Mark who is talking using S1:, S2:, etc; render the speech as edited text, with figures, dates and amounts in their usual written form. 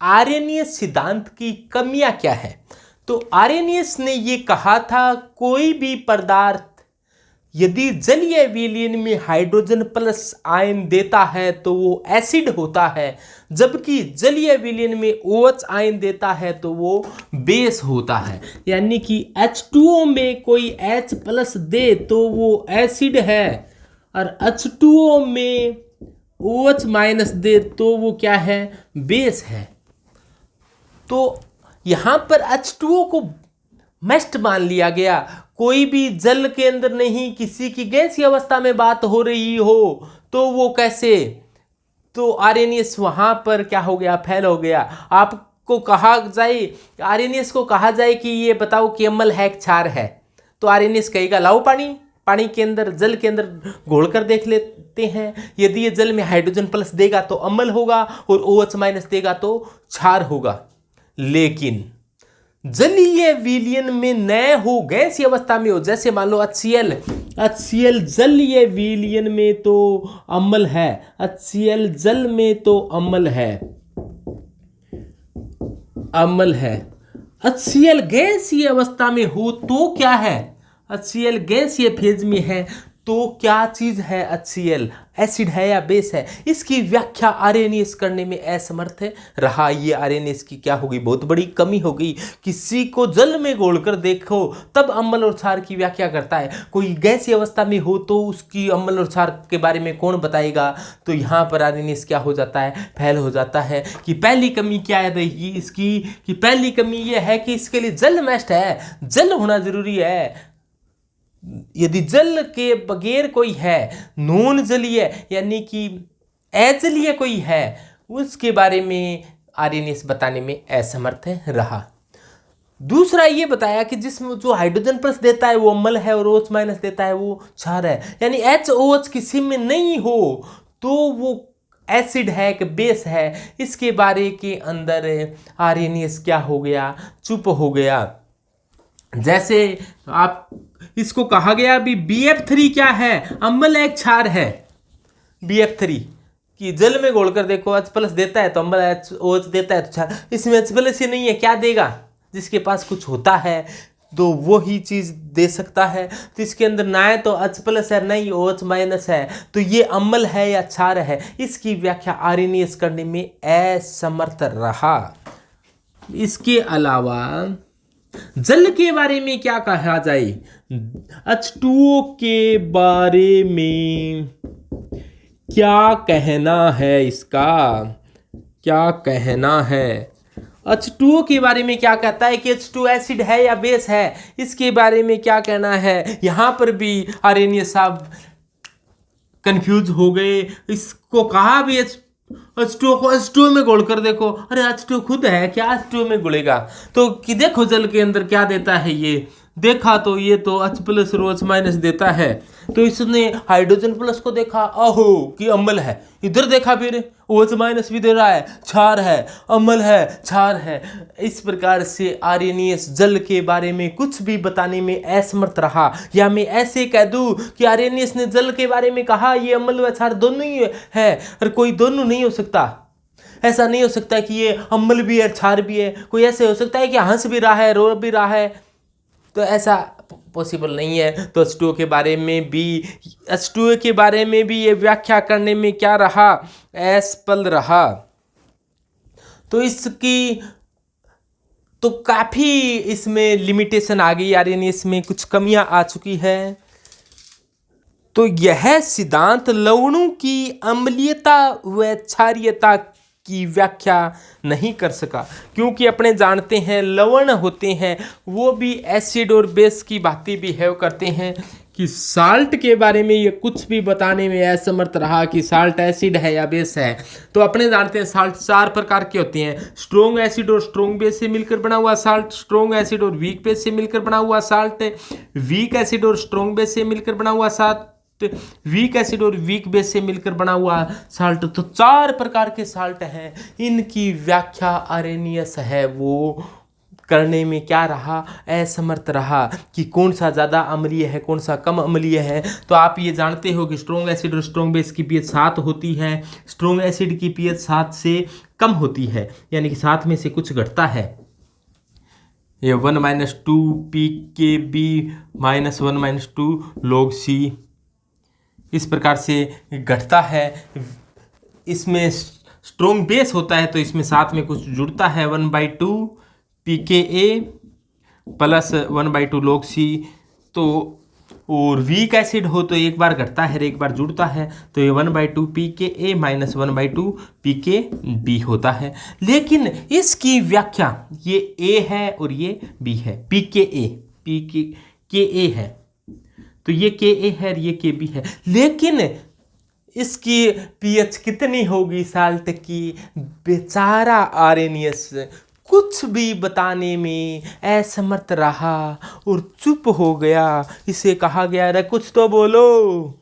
S1: आर्यनियस सिद्धांत की कमियां क्या है। तो आर्यनियस ने ये कहा था कोई भी पदार्थ यदि जलीय विलयन में हाइड्रोजन प्लस आयन देता है तो वो एसिड होता है, जबकि जलीय विलयन में OH आयन देता है तो वो बेस होता है। यानी कि H2O में कोई H प्लस दे तो वो एसिड है, और H2O में OH माइनस दे तो वो क्या है, बेस है। तो यहां पर H2O को मस्ट मान लिया गया। कोई भी जल के अंदर नहीं, किसी की गैसीय अवस्था में बात हो रही हो तो वो कैसे, तो आर्यनियस वहां पर क्या हो गया, फेल हो गया। आपको कहा जाए, आर्यनियस को कहा जाए कि ये बताओ कि अम्ल है क्षार है, तो आर्यनियस कहेगा लाओ पानी के अंदर, जल के अंदर घोल कर देख लेते हैं। यदि ये जल में हाइड्रोजन प्लस देगा तो अम्ल होगा, और OH माइनस देगा तो क्षार होगा। लेकिन जलीय विलयन में न हो, गैसीय अवस्था में हो, जैसे मान लो HCl जलीय विलयन में तो अम्ल है, HCl जल में तो अम्ल है। HCl गैसीय अवस्था में हो तो क्या है, HCl गैसीय फेज में है तो क्या चीज है, HCl एसिड है या बेस है। इसकी व्याख्या आर्यनियस करने में असमर्थ रहा। ये आर्यनियस की क्या होगी, बहुत बड़ी कमी हो गई। किसी को जल में घोलकर देखो तब अम्ल और क्षार की व्याख्या करता है, कोई गैसीय अवस्था में हो तो उसकी अम्ल और क्षार के बारे में कौन बताएगा। तो यहाँ पर आर्यनियस क्या हो जाता है, फेल हो जाता है। कि पहली कमी क्या रहेगी इसकी, कि पहली कमी ये है कि इसके लिए जल मस्ट है, जल होना जरूरी है। यदि जल के बगैर कोई है, नॉन जलीय यानी कि अजलीय कोई है, उसके बारे में आर्यनियस बताने में असमर्थ रहा। दूसरा ये बताया कि जिसमें जो हाइड्रोजन प्लस देता है वो अम्ल है, और OH माइनस देता है वो क्षार है। यानी HOH किसी में नहीं हो तो वो एसिड है कि बेस है। इसके बारे के अंदर आर्यनियस क्या हो गया, चुप हो गया। जैसे आप इसको कहा गया भी BF3 क्या है, अम्ल है क्षार है। BF3 कि जल में घोलकर देखो H प्लस देता है तो अम्ल, OH देता है तो क्षार। इसमें H प्लस ही नहीं है, क्या देगा, जिसके पास कुछ होता है तो वो ही चीज दे सकता है। तो इसके अंदर ना है तो H प्लस है, नहीं OH माइनस है, तो ये अम्ल है या क्षार है। इसकी व्याख्या आर्यनियस करने में असमर्थ रहा। इसके अलावा जल के बारे में क्या कहा जाए, H2O के बारे में क्या कहना है, इसका क्या कहना है। H2O के बारे में क्या कहता है कि H2 एसिड है या बेस है, इसके बारे में क्या कहना है। यहां पर भी आर्यनियस साहब कंफ्यूज हो गए। इसको कहा भी H2O को H2O में घोल कर देखो, अरे H2O खुद है क्या, H2O में घुलेगा। तो कि देखो जल के अंदर क्या देता है, ये देखा तो ये तो H प्लस और OH माइनस देता है। तो इसने हाइड्रोजन प्लस को देखा, अहो कि अम्ल है, इधर देखा फिर OH माइनस भी दे रहा है, क्षार है, अम्ल है, क्षार है। इस प्रकार से आर्यनियस जल के बारे में कुछ भी बताने में असमर्थ रहा। या मैं ऐसे कह दूं कि आर्यनियस ने जल के बारे में कहा ये अम्ल व क्षार दोनों ही है, और कोई दोनों नहीं हो सकता। ऐसा नहीं हो सकता कि ये अम्ल भी है क्षार भी है। कोई ऐसे हो सकता है कि हंस भी रहा है, रो भी रहा है, तो ऐसा पॉसिबल नहीं है। तो H2O के बारे में भी ये व्याख्या करने में क्या रहा, असफल रहा। तो इसकी तो काफी इसमें लिमिटेशन आ गई, आर्यनियस में कुछ कमियां आ चुकी है। तो यह सिद्धांत लवणों की अम्लीयता व क्षारीयता की व्याख्या नहीं कर सका, क्योंकि अपने जानते हैं लवण होते हैं वो भी एसिड और बेस की भांति बिहेव करते हैं। कि साल्ट के बारे में ये कुछ भी बताने में असमर्थ रहा कि साल्ट एसिड है या बेस है। तो अपने जानते हैं साल्ट 4 प्रकार के होते हैं, स्ट्रोंग एसिड और स्ट्रोंग बेस से मिलकर बना हुआ साल्ट, स्ट्रोंग एसिड और वीक बेस से मिलकर बना हुआ साल्ट, वीक एसिड और स्ट्रोंग बेस से मिलकर बना हुआ साल्ट, वीक एसिड और वीक बेस से मिलकर बना हुआ साल्ट। तो 4 प्रकार के साल्ट हैं। इनकी व्याख्या आर्यनियस है वो करने में क्या रहा, असमर्थ रहा कि कौन सा ज़्यादा अम्लीय है, कौन सा कम अम्लीय है। तो आप ये जानते हो कि स्ट्रॉन्ग एसिड और स्ट्रॉन्ग बेस की पीएच 7 होती है। स्ट्रॉन्ग एसिड की पीएच 7 से कम होती है, यानी कि 7 में से कुछ घटता है। ये 1 - 2 pKb - 1 - 2 log C इस प्रकार से घटता है। इसमें स्ट्रॉन्ग बेस होता है तो इसमें साथ में कुछ जुड़ता है, 1/2 pKa प्लस 1/2 log C। तो और वीक एसिड हो तो एक बार घटता है और एक बार जुड़ता है, तो ये 1/2 pKa - 1/2 pKb होता है। लेकिन इसकी व्याख्या ये A है और ये B है, pKa है, तो ये Ka है और ये Kb है। लेकिन इसकी पीएच कितनी होगी साल्ट की? बेचारा आर्रेनियस कुछ भी बताने में असमर्थ रहा और चुप हो गया। इसे कहा गया, अरे कुछ तो बोलो।